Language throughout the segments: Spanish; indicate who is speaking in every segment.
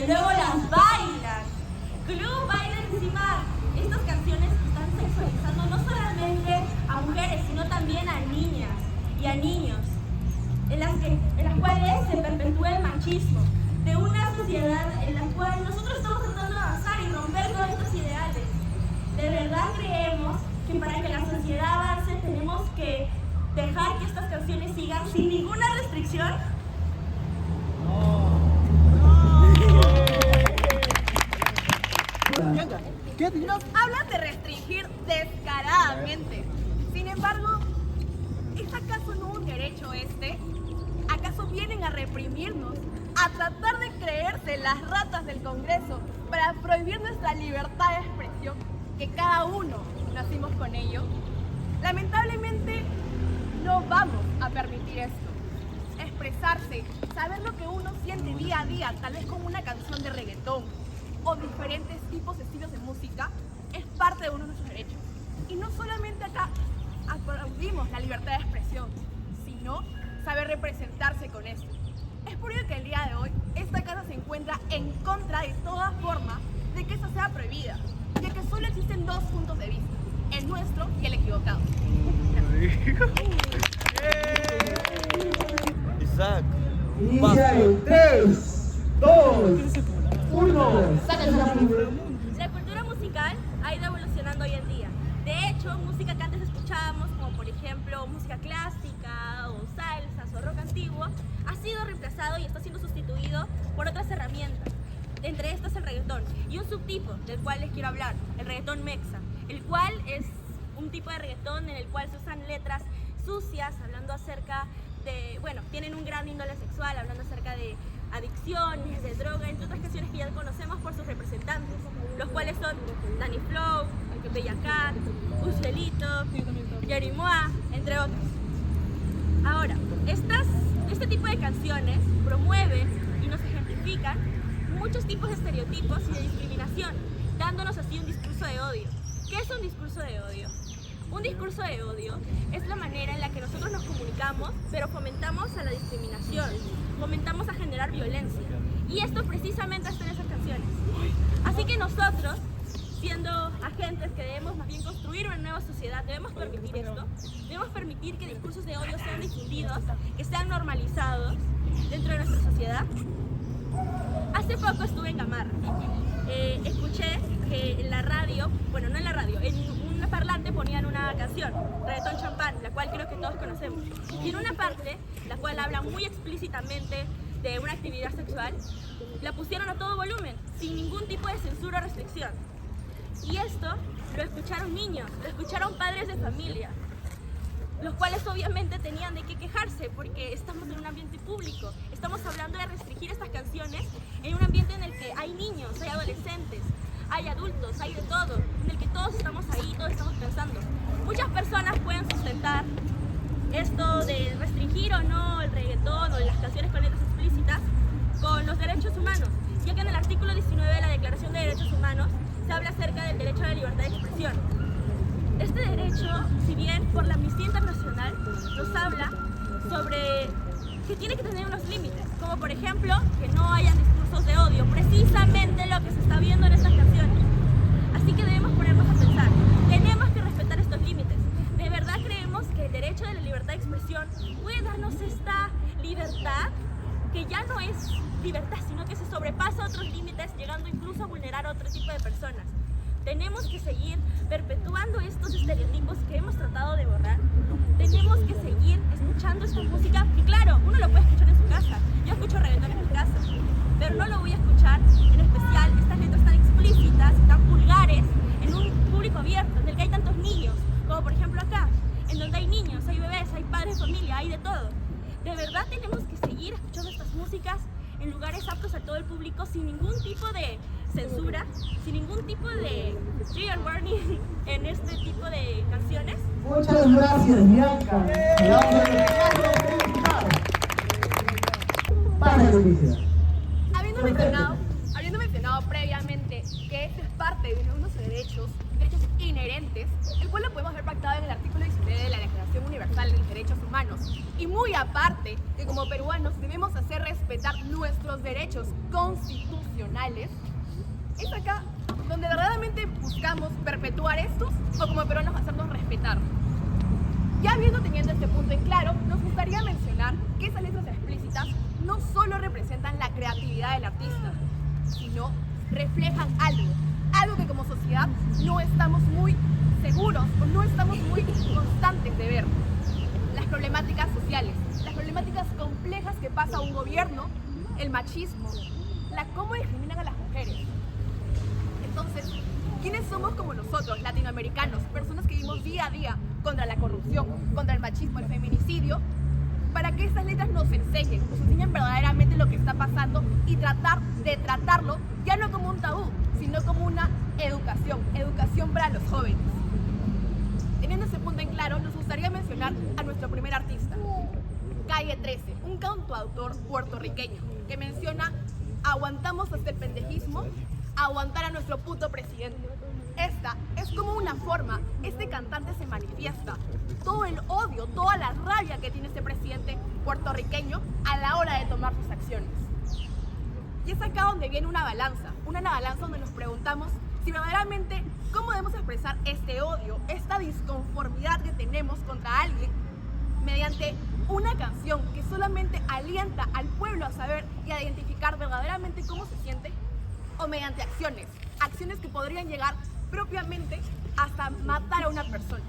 Speaker 1: que luego las bailan. Que luego bailan encima estas canciones que están sexualizando no solamente a mujeres, sino también a niñas y a niños, en las cuales se perpetúa el machismo, de una sociedad en la cual nosotros estamos tratando de avanzar y romper todos estos ideales. ¿De verdad creemos que para que la sociedad avance tenemos que dejar que estas canciones sigan sin ninguna restricción?
Speaker 2: Nos hablan de restringir descaradamente. Sin embargo, ¿es acaso no un derecho este? ¿Acaso vienen a reprimirnos? ¿A tratar de creerse las ratas del Congreso para prohibir nuestra libertad de expresión? Que cada uno nacimos con ello. Lamentablemente, no vamos a permitir esto. Expresarse, saber lo que uno siente día a día, tal vez con una canción de reggaetón o diferentes tipos de estilos de música, es parte de uno de nuestros derechos. Y no solamente acá aplaudimos la libertad de expresión, sino saber representarse con esto. Es por ello que el día de hoy esta casa se encuentra en contra de toda forma de que esto sea prohibida, ya que solo existen dos puntos de vista, el nuestro y el equivocado.
Speaker 3: Isaac,
Speaker 4: Inicia en 3, 2, 1.
Speaker 1: La cultura musical ha ido evolucionando hoy en día. De hecho, música que antes escuchábamos, como por ejemplo música clásica o salsas o rock antiguo, ha sido reemplazado y está siendo sustituido por otras herramientas. Entre estas el reggaetón y un subtipo del cual les quiero hablar, el reggaetón mexa, el cual es un tipo de reggaetón en el cual se usan letras sucias, hablando acerca de, bueno, tienen un gran índole sexual, hablando acerca de adicciones, de droga, entre otras canciones que ya conocemos por sus representantes, los cuales son Danny Flow, Bella Cat, Ucielito, Yerimoa, entre otros. Ahora, este tipo de canciones promueven y nos ejemplifican muchos tipos de estereotipos y de discriminación, dándonos así un discurso de odio. ¿Qué es un discurso de odio? Un discurso de odio es la manera en la que nosotros nos comunicamos, pero fomentamos a la discriminación, fomentamos a generar violencia. Y esto precisamente está en esas canciones. Así que nosotros, siendo agentes que debemos más bien construir una nueva sociedad, debemos permitir esto, debemos permitir que discursos de odio sean difundidos, que sean normalizados dentro de nuestra sociedad. Hace poco estuve en Gamarra, escuché que en la radio, bueno, no en la radio, en un parlante ponían una canción, Reggaetón Champán, la cual creo que todos conocemos, y en una parte, la cual habla muy explícitamente de una actividad sexual, la pusieron a todo volumen, sin ningún tipo de censura o restricción. Y esto lo escucharon niños, lo escucharon padres de familia, los cuales obviamente tenían de qué quejarse porque estamos en un ambiente público. Estamos hablando de restringir estas canciones en un ambiente en el que hay niños, hay adolescentes, hay adultos, hay de todo, en el que todos estamos ahí, todos estamos pensando. Muchas personas pueden sustentar esto de restringir o no el reggaetón o las canciones con letras explícitas con los derechos humanos, ya que en el artículo 19 de la Declaración de Derechos Humanos se habla acerca del derecho a la libertad de expresión. Este derecho, si bien por la Amnistía Internacional nos habla sobre que tiene que tener unos límites, como por ejemplo que no hayan discursos de odio, precisamente lo que se está viendo en estas canciones. Así que debemos ponernos a pensar, tenemos que respetar estos límites. ¿De verdad creemos que el derecho de la libertad de expresión puede darnos esta libertad? Que ya no es libertad, sino que se sobrepasa otros límites, llegando incluso a vulnerar a otro tipo de personas. Tenemos que seguir perpetuando estos estereotipos que hemos tratado de borrar. Tenemos que seguir escuchando esta música, que claro, uno lo puede escuchar en su casa. Yo escucho reggaetón en mi casa, pero no lo voy a escuchar, en especial estas letras tan explícitas, tan vulgares, en un público abierto, en el que hay tantos niños, como por ejemplo acá, en donde hay niños, hay bebés, hay padres de familia, hay de todo. De verdad tenemos que seguir escuchando estas músicas en lugares aptos a todo el público, sin ningún tipo de censura, sin ningún tipo de trigger warning en este tipo de canciones.
Speaker 4: Muchas gracias, Bianca. Para Leticia.
Speaker 2: Habiendo mencionado previamente que esto es parte de unos derechos derechos inherentes, el cual lo podemos ver pactado en el artículo 19 de la Declaración Universal de los Derechos Humanos. Y muy aparte, que como peruanos debemos hacer respetar nuestros derechos constitucionales, es acá donde verdaderamente buscamos perpetuar estos o como peruanos hacernos respetar. Ya teniendo este punto en claro, nos gustaría mencionar que esas letras explícitas no solo representan la creatividad del artista, sino reflejan algo que como sociedad no estamos muy seguros o no estamos muy constantes de ver. Las problemáticas sociales, las problemáticas complejas que pasa un gobierno, el machismo, cómo discriminan a las mujeres. Entonces, ¿quiénes somos como nosotros, latinoamericanos, personas que vivimos día a día contra la corrupción, contra el machismo, el feminicidio, para que estas letras nos enseñen verdaderamente lo que está pasando y tratar de tratarlo ya no como un tabú, sino como una educación para los jóvenes? Teniendo ese punto en claro, nos gustaría mencionar a nuestro primer artista, Calle 13, un cantautor puertorriqueño que menciona: aguantamos hasta el pendejismo, aguantar a nuestro puto presidente. Esta es como una forma, este cantante se manifiesta todo el odio, toda la rabia que tiene este presidente puertorriqueño a la hora de tomar sus acciones. Y es acá donde viene una balanza donde nos preguntamos si verdaderamente cómo debemos expresar este odio, esta disconformidad que tenemos contra alguien mediante una canción que solamente alienta al pueblo a saber y a identificar verdaderamente cómo se siente, o mediante acciones que podrían llegar propiamente hasta matar a una persona.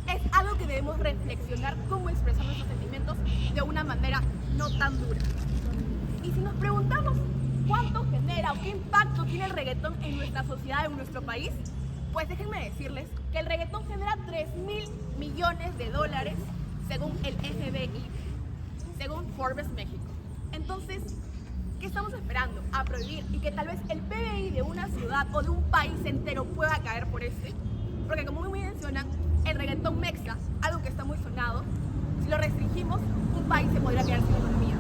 Speaker 2: Es algo que debemos reflexionar cómo expresar nuestros sentimientos de una manera no tan dura. Y si nos preguntamos cuánto genera o qué impacto tiene el reggaetón en nuestra sociedad, en nuestro país, pues déjenme decirles que el reggaetón genera $3.000 millones según el FBI, según Forbes México. Entonces, ¿qué estamos esperando? ¿A prohibir y que tal vez el PBI de una ciudad o de un país entero pueda caer por este? Porque como muy mencionan, el reggaetón mexa, algo que está muy sonado, si lo restringimos, un país se podría quedar sin economía.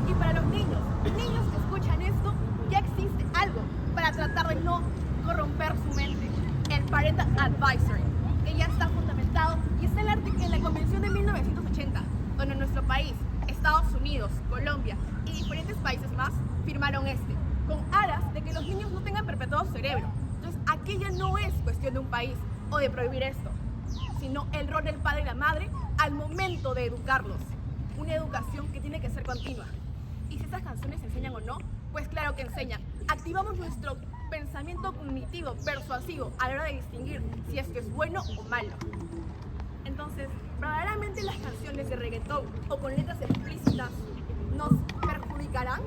Speaker 2: Y para los niños que escuchan esto, ya existe algo para tratar de no corromper su mente: el Parental Advisory, que ya está fundamentado y está en la Convención de 1980, donde nuestro país, Estados Unidos, Colombia y diferentes países más firmaron con aras de que los niños no tengan perpetuado su cerebro. Entonces, aquí ya no es cuestión de un país o de prohibir esto, sino el rol del padre y la madre al momento de educarlos. Una educación que tiene que ser continua. Y si estas canciones enseñan o no, pues claro que enseñan. Activamos nuestro pensamiento cognitivo, persuasivo, a la hora de distinguir si esto es bueno o malo. Entonces, verdaderamente las canciones de reggaetón o con letras explícitas nos perjudicarán.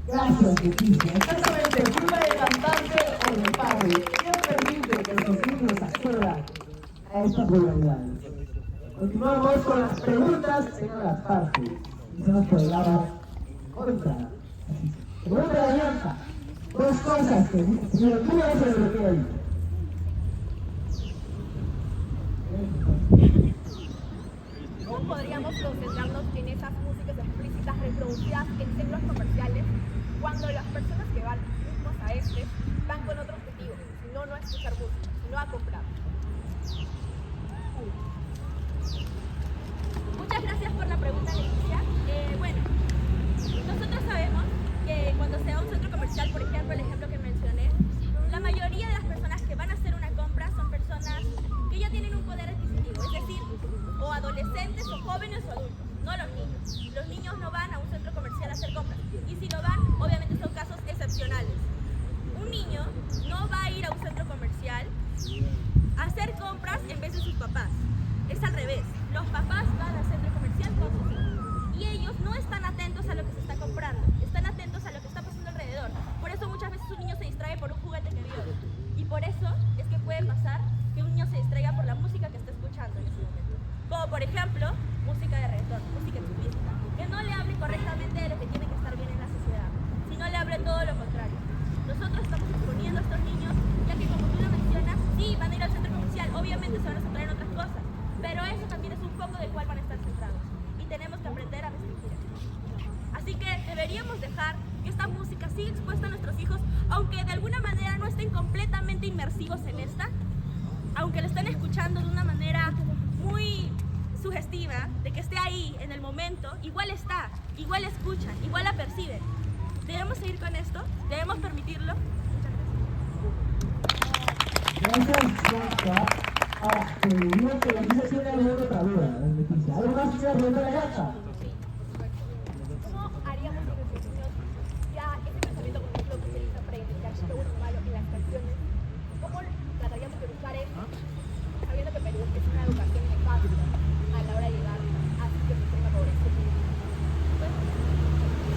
Speaker 4: Gracias, Leticia. Exactamente, culpa de cantante o de padre. ¿Quién permite que los niños accedan a estas vulgaridades? Continuamos con las preguntas en las partes. Iniciamos por el lado contra. Pregunta de alianza. Dos cosas que primero tú vas a bloquear ahí.
Speaker 2: ¿Cómo podríamos concentrarnos en esas músicas explícitas reproducidas en centros comerciales cuando las personas que van mismos a van con otro objetivo, sino no a escuchar música, sino a comprar?
Speaker 1: Muchas gracias por la pregunta, Leticia. Bueno, nosotros sabemos que cuando se va a un centro comercial, por ejemplo, el ejemplo que mencioné, la mayoría de las personas que van a hacer una compra son personas que ya tienen un poder adquisitivo, es decir, o adolescentes o jóvenes o adultos, no los niños. Los niños no van a un centro comercial a hacer compras, y si lo van, obviamente son casos excepcionales. Un niño no va a ir a un centro comercial a hacer compras en vez de sus papás. Es al revés, los papás van al centro comercial con sus hijos y ellos no están atentos a lo que se está comprando, están atentos a lo que está pasando alrededor. Por eso muchas veces un niño se distrae por un juguete que vio, y por eso es que puede pasar que un niño se distraiga por la música que está escuchando en ese momento. Como por ejemplo, música de reggaetón, música explícita, que no le hable correctamente de lo que tiene que estar bien en la sociedad, sino le hable todo lo contrario. Nosotros estamos exponiendo a estos niños, ya que como tú lo mencionas, sí, van a ir al centro comercial, obviamente se van a centrar en otras cosas, pero eso también es un foco del cual van a estar centrados. música sigue expuesta a nuestros hijos, aunque de alguna manera no estén completamente inmersivos en esta, aunque lo estén escuchando de una manera muy sugestiva, de que esté ahí en el momento, igual está, igual escuchan, igual la perciben. ¿Debemos seguir con esto? ¿Debemos permitirlo?
Speaker 4: Gracias, Bianca. Ahora, te digo que la niña tiene alguna otra duda, Leticia. ¿Algo más que preguntar a Bianca?
Speaker 2: ¿Cómo haríamos que nuestros niños ya ese pensamiento, por ejemplo, que se utilizan para identificar qué bueno o malo en las canciones? ¿Cómo trataríamos de buscar esto, sabiendo que Perú es una educación nefasta a la hora de llegar a sitios de extrema pobreza? Pues,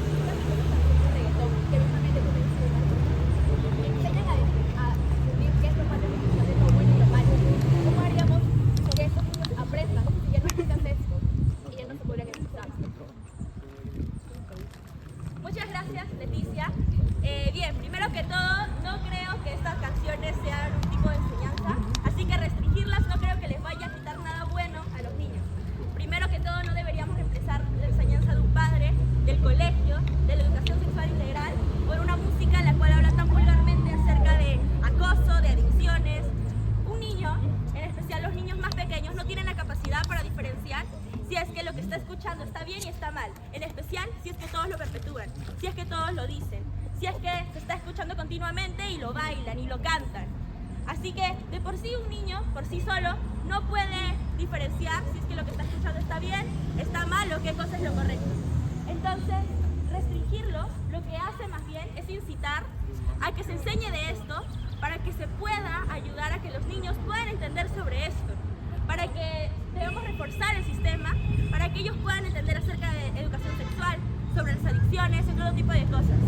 Speaker 2: un reggaetón que mismamente menciona, enseñan a distinguir qué es lo malo y qué es lo bueno y lo malo. ¿Cómo haríamos que estos niños aprendan si ya no escuchas esto y ya no se podrían escuchar?
Speaker 1: Muchas gracias, Leticia. Bien, primero que todo, no creo que estas canciones sean un tipo de enseñanza, así que restringirlas no creo que les vaya a quitar nada bueno a los niños. Primero que todo, no deberíamos reemplazar la enseñanza de un padre, del colegio, de la educación sexual integral, por una música en la cual habla tan vulgarmente acerca de acoso, de adicciones. Un niño, en especial los niños más pequeños, no tienen la capacidad para diferenciar si es que lo que está escuchando está bien y está mal, en especial si es que todos lo perpetúan, si es que todos lo dicen, si es que se está escuchando continuamente y lo bailan y lo cantan. Así que de por sí un niño, por sí solo, no puede diferenciar si es que lo que está escuchando está bien, está mal o qué cosa es lo correcto. Entonces, restringirlo lo que hace más bien es incitar a que se enseñe de esto para que se pueda ayudar a que los niños puedan entender sobre esto, para que debemos reforzar el sistema, para que ellos puedan entender acerca de educación sexual, sobre las adicciones y todo tipo de cosas.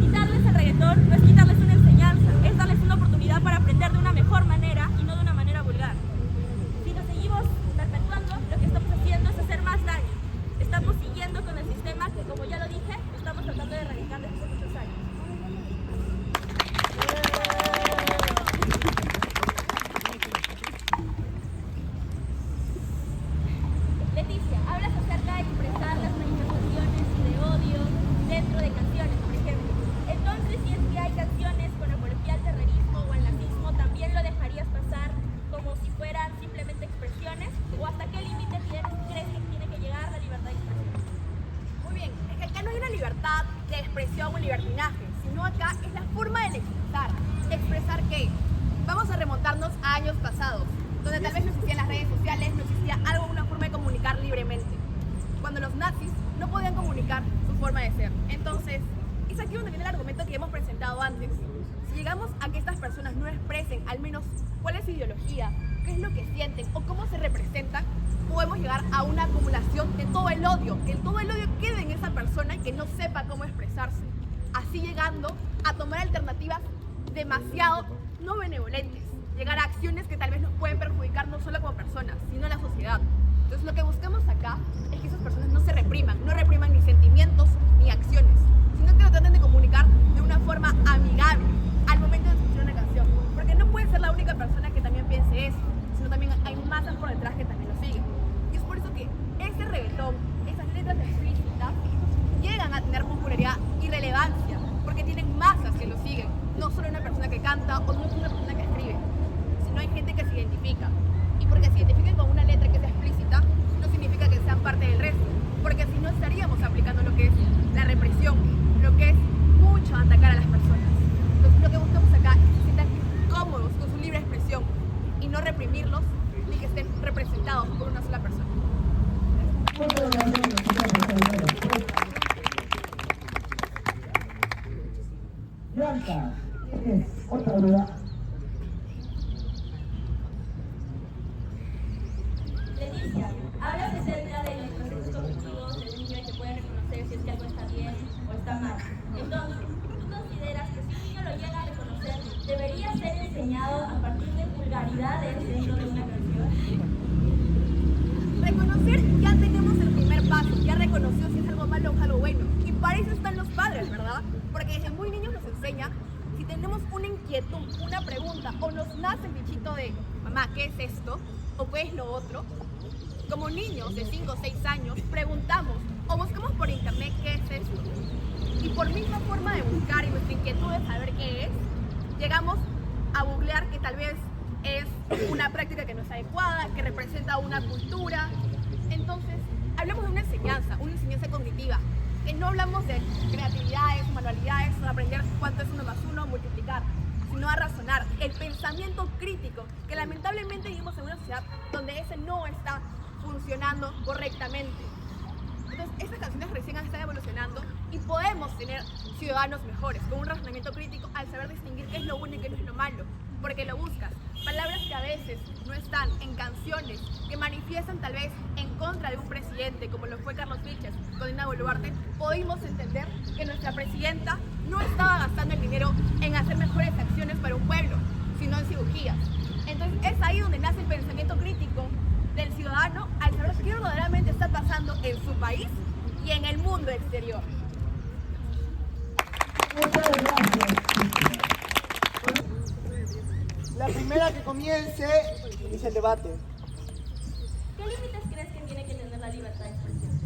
Speaker 1: Quitarles el reggaetón no es quitarles una enseñanza, es darles una oportunidad para aprender de una mejor manera y no de una manera vulgar. Si nos seguimos perpetuando, lo que estamos haciendo es hacer más daño. Estamos siguiendo con el sistema que, como ya lo dije, estamos tratando de erradicar desde hace muchos años. Leticia, hablas acerca de expresar las manifestaciones de odio dentro de canciones, por ejemplo. Entonces, si es que hay canciones con apología al terrorismo o al nazismo, ¿también lo dejarías pasar como si fueran simplemente expresiones? ¿O hasta qué límite crees que tiene que llegar la libertad de expresión?
Speaker 2: Muy bien, es que acá no hay una libertad de expresión o libertinaje, sino acá es la forma de expresar. ¿Expresar qué? Vamos a remontarnos a años pasados, donde tal vez no existían las redes sociales, no existía una forma de comunicar libremente. Cuando los nazis no podían comunicar su forma de ser. Entonces, es aquí donde viene el argumento que hemos presentado antes. Si llegamos a que estas personas no expresen al menos cuál es su ideología, qué es lo que sienten o cómo se representan, podemos llegar a una acumulación de todo el odio, que todo el odio quede en esa persona y que no sepa cómo expresarse. Así llegando a tomar alternativas demasiado no benevolentes, llegar a acciones que tal vez nos pueden perjudicar no solo como personas, sino a la sociedad. Entonces lo que buscamos acá es que esas personas no se repriman, no repriman ni sentimientos ni acciones, sino que lo traten de comunicar de una forma amigable al momento de escuchar una canción. Porque no puede ser la única persona que también piense eso, sino también hay masas por detrás que también lo siguen. Y es por eso que ese reggaetón, esas letras explícitas, llegan a tener popularidad y relevancia, porque tienen masas que lo siguen, no solo una persona que canta o no solo una persona que escribe, sino hay gente que se identifica. Y porque se identifiquen con una letra que es explícita, no significa que sean parte del resto, porque si no estaríamos aplicando lo que es la represión, lo que es mucho atacar a las personas. Entonces lo que buscamos acá es que se sientan cómodos con su libre expresión y no reprimirlos ni que estén representados por una sola persona.
Speaker 4: Bianca, ¿tienes otra duda?
Speaker 1: Leticia, hablas acerca de los procesos cognitivos del niño y que puede reconocer si es que algo está bien o está mal. Entonces, ¿tú consideras que si un niño lo llega a reconocer, debería ser enseñado a partir de vulgaridades dentro de una canción?
Speaker 2: Reconocer, ya tenemos el primer paso, ya reconoció si es algo malo o algo bueno. Y para eso están los padres, ¿verdad? Porque desde muy niños nos enseña, si tenemos una inquietud, una pregunta, o nos nace el bichito de, mamá, ¿qué es esto? ¿O qué es lo otro? Como niños de 5 o 6 años, preguntamos o buscamos por internet qué es esto. Y por misma forma de buscar y nuestra inquietud de saber qué es, llegamos a googlear que tal vez es una práctica que no es adecuada, que representa una cultura. Entonces, hablamos de una enseñanza cognitiva, que no hablamos de creatividades, manualidades, o de aprender cuánto es 1 más 1, multiplicar, sino a razonar, el pensamiento crítico, que lamentablemente vivimos en una sociedad donde ese no está funcionando correctamente. Entonces, estas canciones recién están evolucionando y podemos tener ciudadanos mejores, con un razonamiento crítico al saber distinguir qué es lo bueno y qué no es lo malo, porque lo buscas. Palabras que a veces no están en canciones, que manifiestan tal vez en contra de un presidente, como lo fue Carlos Vilches con Dina Boluarte, pudimos entender que nuestra presidenta no estaba gastando el dinero en hacer mejores acciones para un pueblo, sino en cirugías. Entonces es ahí donde nace el pensamiento crítico del ciudadano al saber qué verdaderamente está pasando en su país y en el mundo exterior.
Speaker 4: Muchas gracias.
Speaker 3: La primera que comience es el debate.
Speaker 1: ¿Qué límites crees que tiene que tener la libertad de expresión?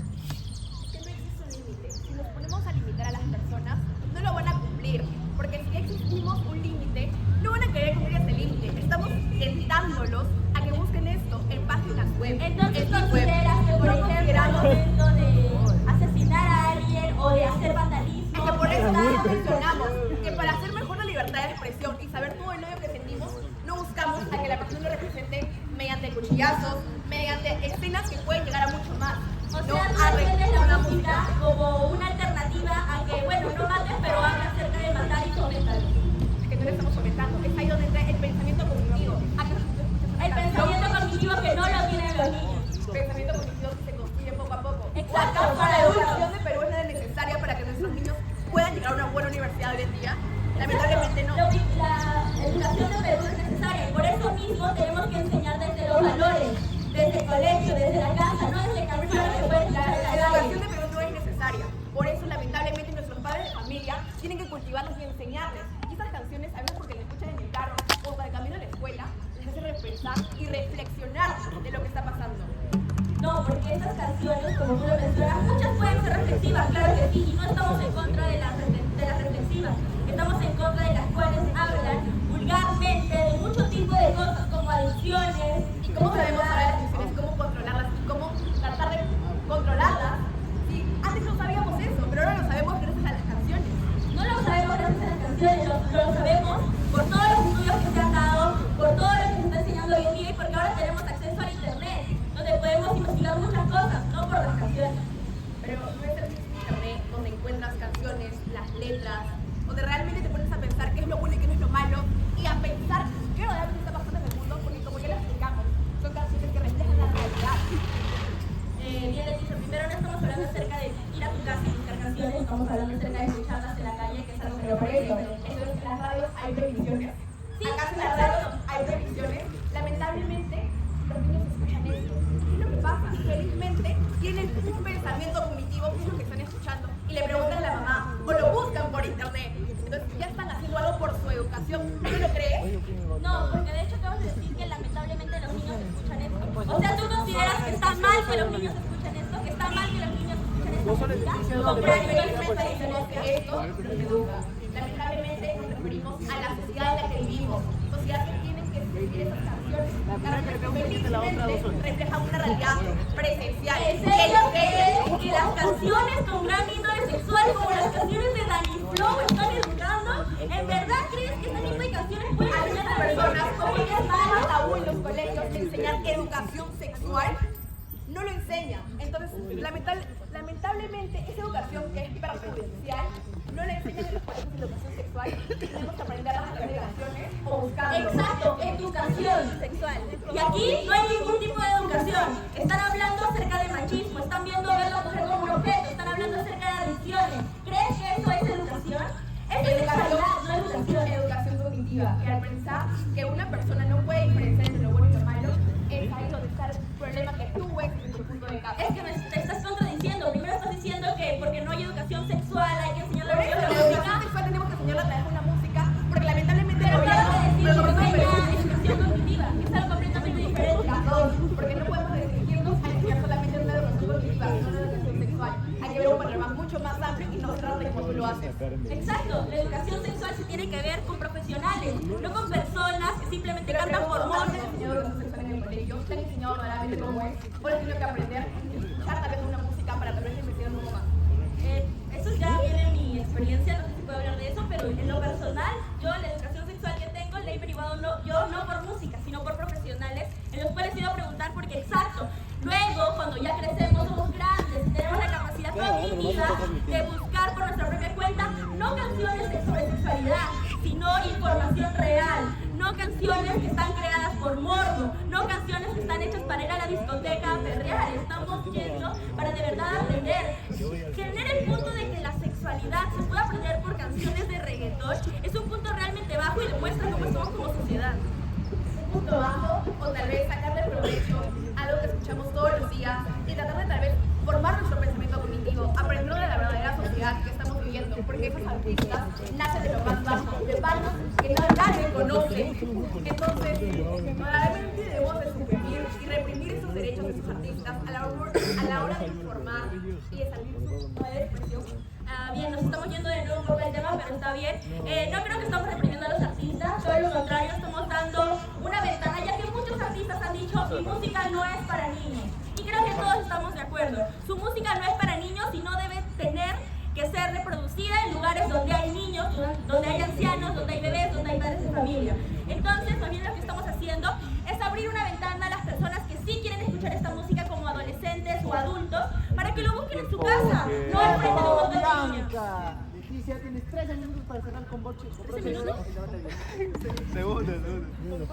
Speaker 2: Que no existe un límite. Si nos ponemos a limitar a las personas, no lo van a cumplir. Porque si existimos un límite, no van a querer cumplir ese límite. Estamos tentándolos a que busquen esto en páginas web.
Speaker 1: Entonces, ¿consideras que, por ejemplo, al momento de asesinar a alguien o de hacer vandalismo?
Speaker 2: Es que por eso nosotros mencionamos que para hacer mejor la libertad de expresión y saber todo el odio que sentimos, no buscamos a que la persona lo represente mediante cuchillazos, mediante escenas que pueden llegar a mucho más.
Speaker 1: O sea, no entiendes la música como una alternativa a que, bueno, no mates, pero habla acerca de matar y fomentar.
Speaker 2: Es que no le estamos fomentando. Es ahí donde entra el pensamiento cognitivo.
Speaker 1: El pensamiento cognitivo que no lo tienen los niños.
Speaker 2: Pensamiento cognitivo que se construye poco a poco.
Speaker 1: Exacto,
Speaker 2: ¿Acaso
Speaker 1: para
Speaker 2: la
Speaker 1: adultos.
Speaker 2: educación de Perú es la necesaria para que nuestros niños puedan llegar a una buena universidad hoy en día? Lamentablemente no.
Speaker 1: La educación de Perú es necesaria y por eso mismo tenemos que enseñar desde los valores, desde el colegio, desde la casa, no desde canciones que pueden llegar a
Speaker 2: La
Speaker 1: la
Speaker 2: educación
Speaker 1: calle.
Speaker 2: de Perú no es necesaria. Por eso, lamentablemente, nuestros padres de familia tienen que cultivarlas y enseñarles. Y estas canciones, a veces porque las escuchan en el carro o para el camino a la escuela, les hace repensar y reflexionar de lo que está pasando.
Speaker 1: No, porque estas canciones, como tú lo mencionas, muchas pueden ser reflexivas, claro que sí, y no estamos en contra de las reflexivas, estamos en contra de las cuales hablan vulgarmente de mucho tipo de cosas como adicciones.
Speaker 2: ¿Y cómo sabemos ahora las canciones, cómo controlarlas y cómo tratar de controlarlas? Sí, antes no sabíamos eso, pero ahora lo sabemos gracias a las canciones.
Speaker 1: No lo sabemos gracias a las canciones, lo sabemos por todos los estudios que se han dado, por todo lo que se está enseñando hoy en día y porque ahora tenemos acceso al internet, donde podemos investigar muchas cosas, no por las canciones.
Speaker 2: Pero no es el mismo internet donde encuentras canciones, las letras, donde realmente te pones a pensar qué es lo bueno y qué no es lo malo, y a pensar qué realmente está pasando en el mundo, porque como ya lo explicamos, son canciones que reflejan la realidad.
Speaker 1: Bien, Leticia, primero no estamos hablando acerca de ir a tu casa y buscar canciones, estamos hablando acerca de escucharlas en la calle, que es algo que
Speaker 2: Pero
Speaker 1: me
Speaker 2: por
Speaker 1: parece
Speaker 2: eso,
Speaker 1: diferente.
Speaker 2: entonces en las radios hay previsiones.
Speaker 1: Sí,
Speaker 2: ¿Acaso en las radios hay previsiones? Lamentablemente, los niños escuchan esto. ¿Qué es lo que pasa? Felizmente, tienen un pensamiento cognitivo, que es lo que están escuchando, y le preguntan a la mamá, o lo buscan por internet. Entonces, ya están haciendo algo por su educación. ¿No lo crees?
Speaker 1: No, porque de hecho acabas de decir que lamentablemente los niños escuchan esto. O sea, ¿tú consideras que está mal que los niños escuchen esto? ¿Que está mal que los niños escuchen esta música?
Speaker 2: Felizmente decimos que esto nos educa. Lamentablemente nos referimos a la sociedad en la que vivimos. Sociedad que tienen que escribir esas canciones. Felizmente reflejan una realidad presencial.
Speaker 1: ¿En serio crees que las canciones con gran índole sexual, como las canciones de Dani Flow, están educando? ¿En verdad crees que este tipo de canciones pueden enseñar a
Speaker 2: Personas como
Speaker 1: que
Speaker 2: que es más tabú en los colegios de enseñar educación sexual, no lo enseñan. Entonces, lamentablemente, esa educación que es perjudicial, no le enseñan en los colegios de educación sexual. Tenemos que aprender a través de canciones o buscando.
Speaker 1: Exacto, educación
Speaker 2: Sexual.
Speaker 1: Y aquí no hay ningún tipo de educación. Están hablando acerca de machismo, están viendo a la mujer como un objeto, están hablando acerca de adicciones. ¿Crees que eso es educación? Eso es sexualidad, no educación.
Speaker 2: Educación cognitiva. Y al pensar que una persona no puede diferenciar entre lo bueno y lo malo, es ahí donde está el problema que tú ves en tu punto de vista.
Speaker 1: Es que te estás contradiciendo. Primero estás diciendo que porque no hay educación sexual hay que enseñar
Speaker 2: Por eso, la educación
Speaker 1: música.
Speaker 2: sexual tenemos que enseñarla a través de una música, porque lamentablemente
Speaker 1: Pero
Speaker 2: el
Speaker 1: acabas de
Speaker 2: gobierno-
Speaker 1: decir
Speaker 2: el
Speaker 1: que
Speaker 2: gobierno
Speaker 1: enseña
Speaker 2: permite
Speaker 1: educación cognitiva, que es algo completamente diferente.
Speaker 2: las dos, porque no podemos restringirnos a enseñar solamente una educación más amplio y no cerrarte como tú lo haces.
Speaker 1: Exacto, la educación sexual se tiene que ver con profesionales, no con personas que simplemente cantan por moda.
Speaker 2: ¿Te han enseñado educación sexual en el colegio? ¿Te han enseñado verdaderamente cómo es? ¿O les tenido que aprender y escuchar tal vez una música para tal vez investigar un poco más?
Speaker 1: Eso ya viene en mi experiencia, no sé si puedo hablar de eso, pero en lo personal, yo la educación sexual que tengo la he derivado yo no por música, sino por profesionales, en los cuales he ido a preguntar porque exacto, luego cuando ya crecemos, somos grandes, tenemos la capacidad cognitiva de buscar por nuestra propia cuenta, no canciones sobre sexualidad, sino información real, no canciones que están creadas por morbo, no canciones que están hechas para ir a la discoteca a perrear, estamos yendo para de verdad aprender. Tener el punto de que la sexualidad se puede aprender por canciones de reggaetón es un punto realmente bajo y demuestra cómo somos como sociedad.
Speaker 2: Un punto bajo, o tal vez sacarle provecho a lo que escuchamos todos los días y tratar de tal vez formar nuestro pensamiento cognitivo, aprender de la verdadera sociedad que estamos viviendo, porque esos artistas nacen de lo más bajo, de manos que nadie conoce. Entonces, verdaderamente debemos de suprimir y reprimir esos derechos de esos artistas a la hora de informar y de salir su poder de expresión.
Speaker 1: Bien, nos estamos yendo de nuevo un poco del tema, pero está bien. No creo que estamos reprimiendo a los artistas, todo lo contrario, estamos dando una ventana, ya que muchos artistas han dicho mi música no es para niños. Y creo que todos estamos de acuerdo. Su música no es para niños y no debe tener que ser reproducida en lugares donde hay niños, donde hay ancianos, donde hay bebés, donde hay padres de familia. Entonces, más bien lo que estamos haciendo es abrir una ventana a las personas que sí quieren escuchar esta música como adolescentes o adultos para que lo busquen en su casa, no al frente de un montón de niños.
Speaker 3: Blanca, Leticia, tienes 13 minutos para cerrar con Boche.
Speaker 1: 13 minutos.
Speaker 3: Segundos.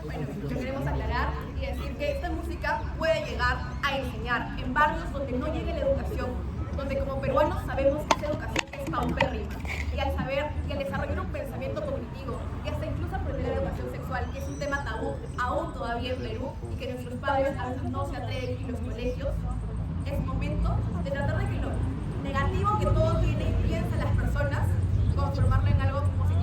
Speaker 2: Bueno, queremos aclarar y decir que esta música puede llegar a enseñar en barrios donde no llegue la educación, donde como peruanos sabemos que esa educación es paupérrima, y al saber y al desarrollar un pensamiento cognitivo y hasta incluso aprender la educación sexual, que es un tema tabú aún todavía en Perú y que nuestros padres a veces no se atreven en los colegios, es momento de tratar de que lo negativo que todo tiene y piensan las personas transformarlo en algo positivo.